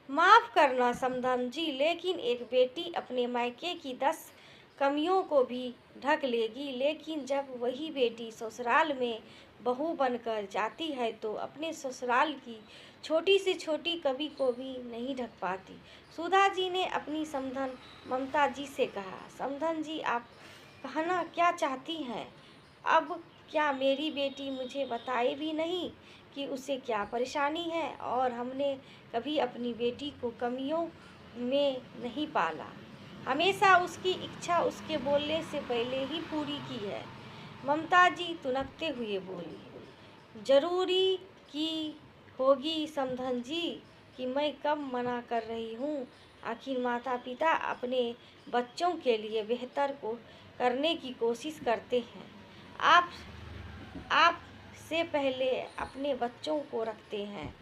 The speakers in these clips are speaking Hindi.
माफ़ करना समधन जी, लेकिन एक बेटी अपने मायके की 10 कमियों को भी ढक लेगी, लेकिन जब वही बेटी ससुराल में बहू बनकर जाती है तो अपने ससुराल की छोटी से छोटी कमी को भी नहीं ढक पाती। सुधा जी ने अपनी समधन ममता जी से कहा, समधन जी, आप कहना क्या चाहती हैं? अब क्या मेरी बेटी मुझे बताए भी नहीं कि उसे क्या परेशानी है, और हमने कभी अपनी बेटी को कमियों में नहीं पाला। हमेशा उसकी इच्छा उसके बोलने से पहले ही पूरी की है। ममता जी तुनकते हुए बोली, जरूरी की होगी समधन जी कि मैं कब मना कर रही हूँ। आखिर माता पिता अपने बच्चों के लिए बेहतर को करने की कोशिश करते हैं। आप आप से पहले अपने बच्चों को रखते हैं।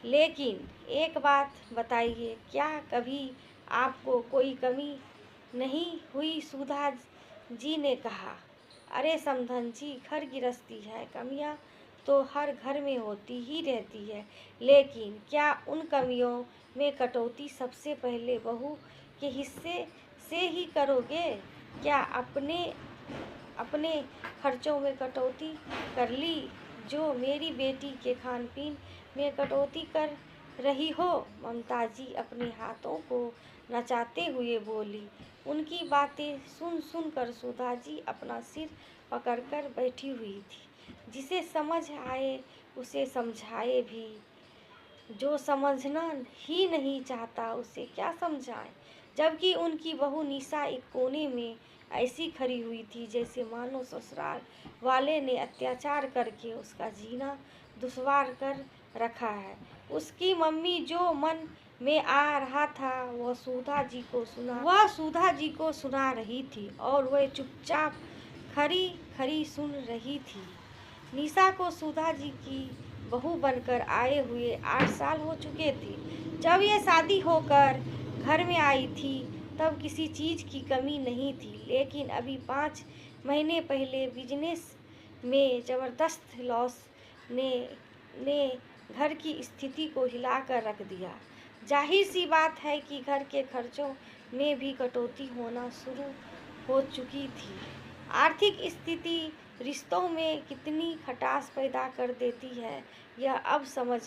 लेकिन एक बात बताइए, क्या कभी आपको कोई कमी नहीं हुई? सुधा जी ने कहा, अरे समधन जी, घर गृहस्थी है, कमियां तो हर घर में होती ही रहती है, लेकिन क्या उन कमियों में कटौती सबसे पहले बहू के हिस्से से ही करोगे? क्या अपने अपने खर्चों में कटौती कर ली, जो मेरी बेटी के खान पीन में कटौती कर रही हो? ममता जी अपने हाथों को नचाते हुए बोली। उनकी बातें सुन सुन कर सुधा जी अपना सिर पकड़कर बैठी हुई थी। जिसे समझ आए उसे समझाए भी, जो समझना ही नहीं चाहता उसे क्या समझाएं। जबकि उनकी बहू निशा एक कोने में ऐसी खड़ी हुई थी जैसे मानो ससुराल वाले ने अत्याचार करके उसका जीना दुश्वार कर रखा है। उसकी मम्मी जो मन में आ रहा था वह सुधा जी को सुना रही थी, और वह चुपचाप खरी खरी सुन रही थी। निशा को सुधा जी की बहू बनकर आए हुए 8 साल हो चुके थे। जब ये शादी होकर घर में आई थी तब किसी चीज़ की कमी नहीं थी, लेकिन अभी 5 महीने पहले बिजनेस में ज़बरदस्त लॉस ने ने घर की स्थिति को हिलाकर रख दिया। जाहिर सी बात है कि घर के खर्चों में भी कटौती होना शुरू हो चुकी थी। आर्थिक स्थिति रिश्तों में कितनी खटास पैदा कर देती है, यह अब समझ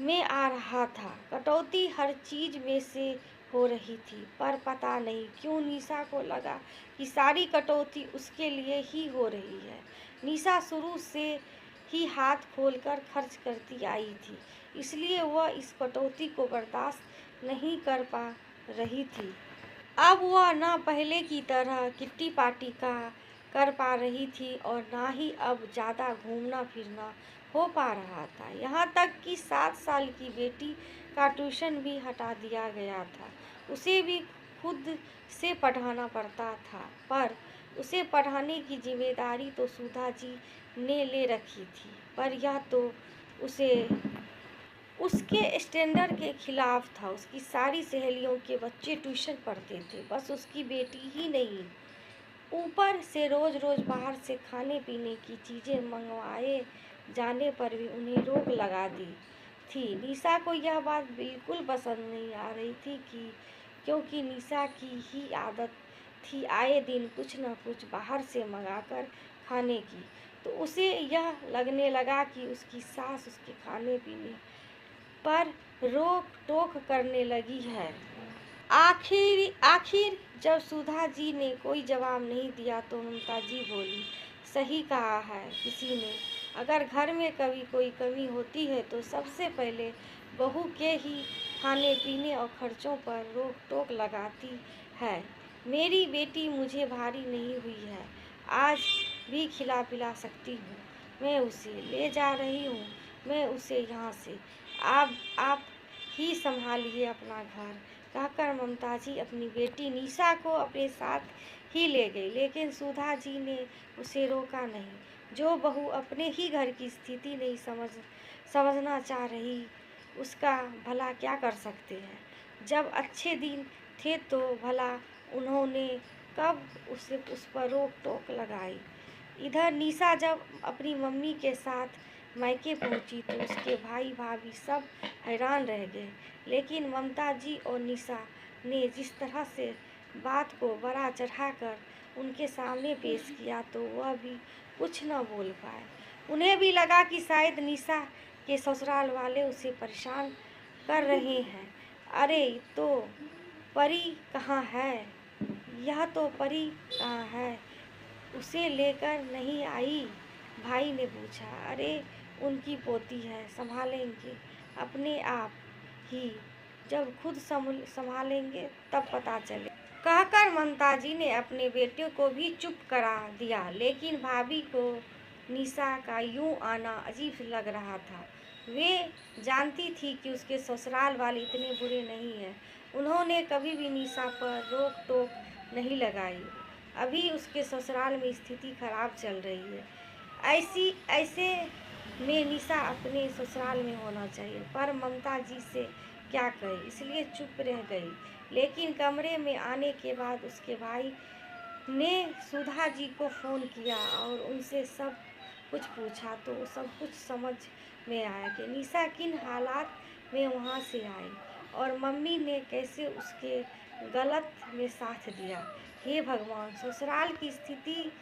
में आ रहा था। कटौती हर चीज में से हो रही थी, पर पता नहीं क्यों निशा को लगा कि सारी कटौती उसके लिए ही हो रही है। निशा शुरू से ही हाथ खोलकर खर्च करती आई थी, इसलिए वह इस कटौती को बर्दाश्त नहीं कर पा रही थी। अब वह न पहले की तरह किट्टी पार्टी का कर पा रही थी, और ना ही अब ज़्यादा घूमना फिरना हो पा रहा था। यहाँ तक कि 7 साल की बेटी का ट्यूशन भी हटा दिया गया था। उसे भी खुद से पढ़ाना पड़ता था, पर उसे पढ़ाने की जिम्मेदारी तो सुधा जी ने ले रखी थी। पर यह तो उसे उसके स्टैंडर्ड के खिलाफ था। उसकी सारी सहेलियों के बच्चे ट्यूशन पढ़ते थे, बस उसकी बेटी ही नहीं। ऊपर से रोज रोज बाहर से खाने पीने की चीज़ें मंगवाए जाने पर भी उन्हें रोक लगा दी थी। निशा को यह बात बिल्कुल पसंद नहीं आ रही थी कि क्योंकि निशा की ही आदत थी आए दिन कुछ न कुछ बाहर से मंगाकर खाने की, तो उसे यह लगने लगा कि उसकी सास उसके खाने पीने पर रोक टोक करने लगी है। आखिर आखिर जब सुधा जी ने कोई जवाब नहीं दिया तो ममता जी बोली, सही कहा है किसी ने, अगर घर में कभी कोई कमी होती है तो सबसे पहले बहू के ही खाने पीने और खर्चों पर रोक टोक लगाती है। मेरी बेटी मुझे भारी नहीं हुई है, आज भी खिला पिला सकती हूँ। मैं उसे ले जा रही हूँ, मैं उसे यहाँ से आप ही संभालिए अपना घर, कहकर ममता जी अपनी बेटी निशा को अपने साथ ही ले गई। लेकिन सुधा जी ने उसे रोका नहीं। जो बहू अपने ही घर की स्थिति नहीं समझना चाह रही, उसका भला क्या कर सकते हैं। जब अच्छे दिन थे तो भला उन्होंने कब उस पर रोक टोक लगाई। इधर निशा जब अपनी मम्मी के साथ मायके पहुंची तो उसके भाई भाभी सब हैरान रह गए। लेकिन ममता जी और निशा ने जिस तरह से बात को बढ़ा चढ़ाकर उनके सामने पेश किया तो वह भी कुछ न बोल पाए। उन्हें भी लगा कि शायद निशा के ससुराल वाले उसे परेशान कर रहे हैं। अरे तो परी कहाँ है? यह तो परी कहाँ है? उसे लेकर नहीं आई? भाई ने पूछा। अरे उनकी पोती है, संभालेंगे अपने आप ही, जब खुद संभालेंगे तब पता चले, कहकर ममता जी ने अपने बेटे को भी चुप करा दिया। लेकिन भाभी को निशा का यूं आना अजीब लग रहा था। वे जानती थी कि उसके ससुराल वाले इतने बुरे नहीं हैं। उन्होंने कभी भी निशा पर रोक टोक नहीं लगाई। अभी उसके ससुराल में स्थिति खराब चल रही है। ऐसे में निशा अपने ससुराल में होना चाहिए, पर ममता जी से क्या कहे, इसलिए चुप रह गई। लेकिन कमरे में आने के बाद उसके भाई ने सुधा जी को फ़ोन किया और उनसे सब कुछ पूछा तो सब कुछ समझ में आया कि निशा किन हालात में वहाँ से आई और मम्मी ने कैसे उसके गलत में साथ दिया। हे भगवान, ससुराल की स्थिति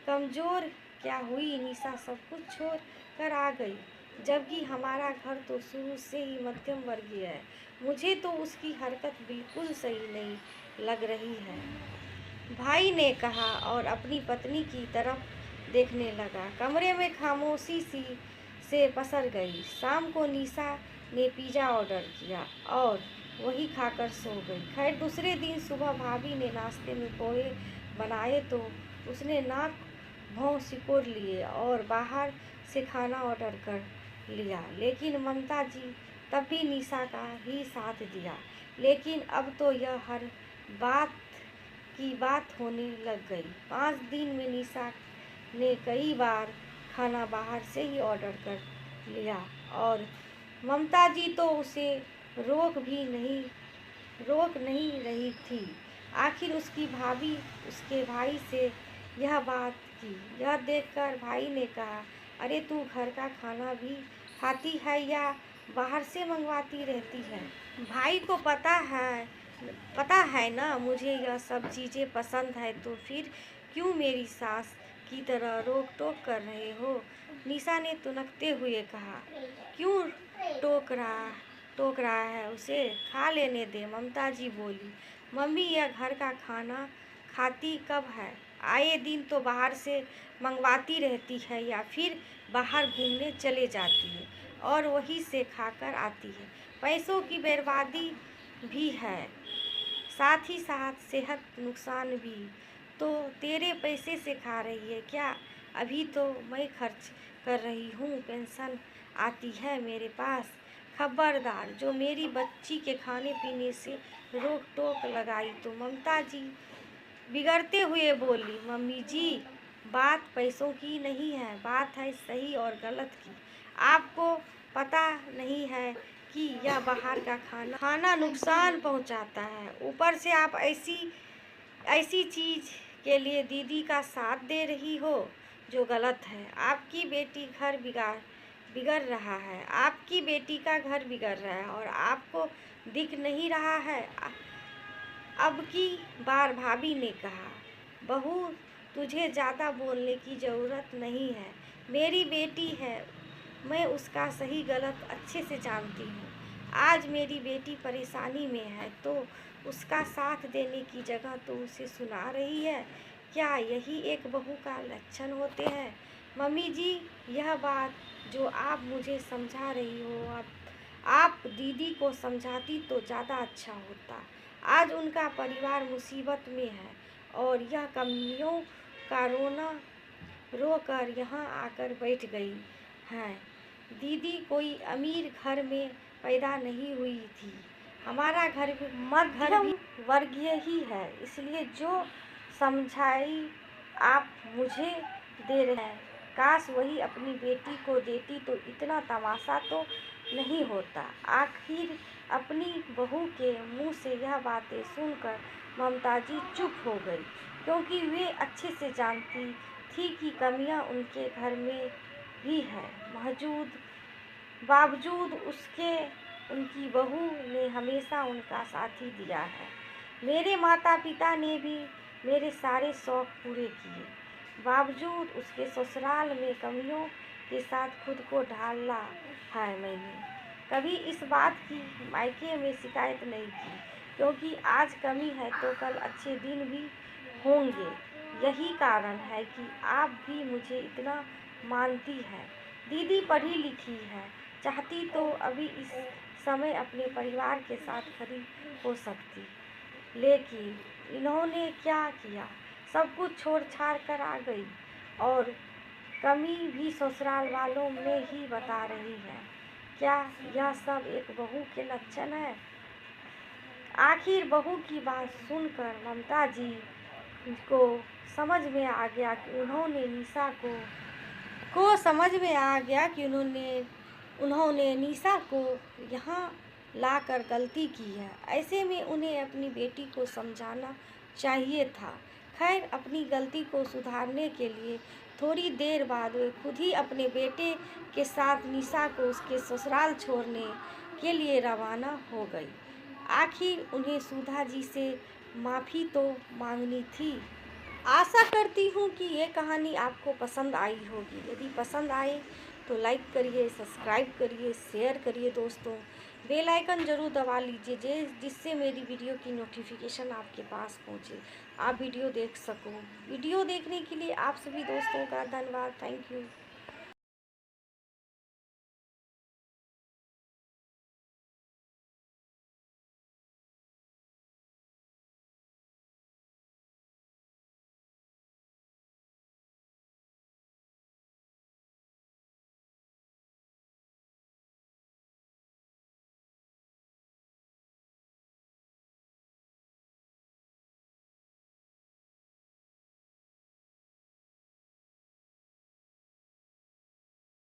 कमज़ोर क्या हुई? निशा सब कुछ छोड़ कर आ गई, जबकि हमारा घर तो शुरू से ही मध्यम वर्गीय है। मुझे तो उसकी हरकत बिल्कुल सही नहीं लग रही है, भाई ने कहा और अपनी पत्नी की तरफ देखने लगा। कमरे में खामोशी सी से पसर गई। शाम को निशा ने पिज़्ज़ा ऑर्डर किया और वही खाकर सो गई। खैर दूसरे दिन सुबह भाभी ने नाश्ते में पोहे बनाए तो उसने नाक भौं सिकोड़ लिए और बाहर से खाना ऑर्डर कर लिया। लेकिन ममता जी तब भी निशा का ही साथ दिया। लेकिन अब तो यह हर बात होने लग गई। 5 दिन में निशा ने कई बार खाना बाहर से ही ऑर्डर कर लिया और ममता जी तो उसे रोक नहीं रही थी। आखिर उसकी भाभी उसके भाई से यह बात की। यह देखकर भाई ने कहा, अरे तू घर का खाना भी खाती है या बाहर से मंगवाती रहती है? भाई को पता है ना मुझे यह सब चीज़ें पसंद है, तो फिर क्यों मेरी सास की तरह रोक टोक कर रहे हो? निशा ने तुनकते हुए कहा। क्यों टोक रहा है? उसे खा लेने दे, ममता जी बोली। मम्मी यह घर का खाना खाती कब है? आए दिन तो बाहर से मंगवाती रहती है या फिर बाहर घूमने चले जाती है और वहीं से खाकर आती है। पैसों की बर्बादी भी है, साथ ही साथ सेहत नुकसान भी। तो तेरे पैसे से खा रही है क्या? अभी तो मैं खर्च कर रही हूँ, पेंशन आती है मेरे पास। खबरदार जो मेरी बच्ची के खाने पीने से रोक टोक लगाई तो ममता जी बिगड़ते हुए बोली। मम्मी जी, बात पैसों की नहीं है, बात है सही और गलत की। आपको पता नहीं है कि यह बाहर का खाना नुकसान पहुंचाता है। ऊपर से आप ऐसी चीज़ के लिए दीदी का साथ दे रही हो जो गलत है। आपकी बेटी बिगड़ रहा है, आपकी बेटी का घर बिगड़ रहा है और आपको दिख नहीं रहा है। अब की बार भाभी ने कहा, बहू तुझे ज़्यादा बोलने की ज़रूरत नहीं है, मेरी बेटी है, मैं उसका सही गलत अच्छे से जानती हूँ। आज मेरी बेटी परेशानी में है तो उसका साथ देने की जगह तो उसे सुना रही है। क्या यही एक बहू का लक्षण होते हैं? मम्मी जी, यह बात जो आप मुझे समझा रही हो, आप दीदी को समझाती तो ज़्यादा अच्छा होता। आज उनका परिवार मुसीबत में है और यह कमियों का रोना रोकर यहाँ आकर बैठ गई हैं। दीदी कोई अमीर घर में पैदा नहीं हुई थी, हमारा घर भी मध्यम वर्गीय ही है, इसलिए जो समझाई आप मुझे दे रहे हैं, काश वही अपनी बेटी को देती तो इतना तमाशा तो नहीं होता। आखिर अपनी बहू के मुंह से यह बातें सुनकर ममता जी चुप हो गई, क्योंकि वे अच्छे से जानती थी कि कमियां उनके घर में भी है बावजूद उसके उनकी बहू ने हमेशा उनका साथ ही दिया है। मेरे माता पिता ने भी मेरे सारे शौक पूरे किए, बावजूद उसके ससुराल में कमियों के साथ खुद को ढाला है। मैंने कभी इस बात की मायके में शिकायत नहीं की, क्योंकि आज कमी है तो कल अच्छे दिन भी होंगे। यही कारण है कि आप भी मुझे इतना मानती हैं। दीदी पढ़ी लिखी है, चाहती तो अभी इस समय अपने परिवार के साथ खड़ी हो सकती, लेकिन इन्होंने क्या किया, सब कुछ छोड़ छाड़ कर आ गई। और कमी भी ससुराल वालों में ही बता रही है। क्या यह सब एक बहू के लक्षण है? आखिर बहू की बात सुनकर ममता जी को समझ में आ गया कि उन्होंने निशा को यहाँ लाकर गलती की है। ऐसे में उन्हें अपनी बेटी को समझाना चाहिए था। खैर, अपनी गलती को सुधारने के लिए थोड़ी देर बाद वे खुद ही अपने बेटे के साथ निशा को उसके ससुराल छोड़ने के लिए रवाना हो गई। आखिर उन्हें सुधा जी से माफ़ी तो मांगनी थी। आशा करती हूँ कि ये कहानी आपको पसंद आई होगी। यदि पसंद आए तो लाइक करिए, सब्सक्राइब करिए, शेयर करिए दोस्तों। बेल आइकन ज़रूर दबा लीजिए जिससे मेरी वीडियो की नोटिफिकेशन आपके पास पहुँचे, आप वीडियो देख सको। वीडियो देखने के लिए आप सभी दोस्तों का धन्यवाद। Thank you.